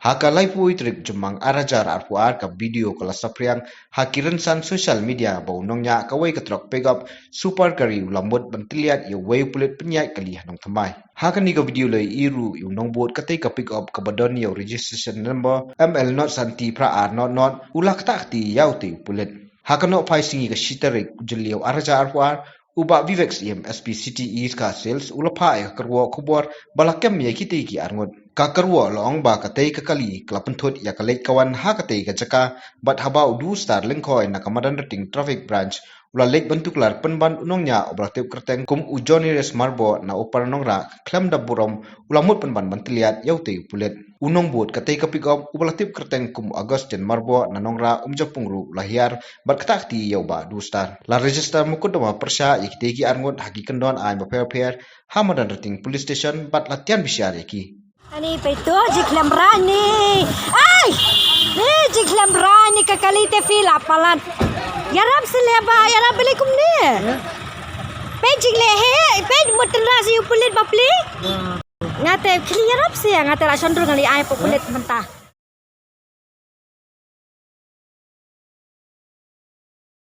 Haka laipui trik jumang arajar arpuar ka video kala sapriang hakiran san social media bau nongnya kawai katrok pegap super kari ulambut bantiliat ya wei pulit penyai kali hanong thamai. Haka ni ka video lai iru yung nongbot katai ka pick up kabadon ya registration number ML not santi pra ar not ulak tak ti yau ti pulit. Haka no pai singi ka shitarik jeliau arajar arpuar ubak Vivex SP City East ka sales ulapa ya kerwo kubor balakem ya kiti ki arngot. Ka kerwo loong ba katai ka kali klapentut ya kalek kawan ha katai ka jaka bat habau du star lengkoi na kamadan rating traffic branch ula lek bentuklar penban unongnya obratip kerteng kum ujoni res marbo na upar nongra klem daburom ulamut penban bantiliat yaute pulet. Unong bot katai ka pick up ubalatip kerteng kum August jen marbo na nongra umjapungru lahiar bat katakti yau ba du star. La register mukudama persya yaki arngot haki kendon ay maper hamadan rating police station bat latihan bisyar yaki. Ani peto jiklam rani. Ay! Ni jiklam rani kakalite fila palan. Yarab seleba yarab belikum ni. Pejik lehe, pej mutin rasi upulit bapli. Ngate kli yarab sih ngate la sondro ngali ay populit mentah.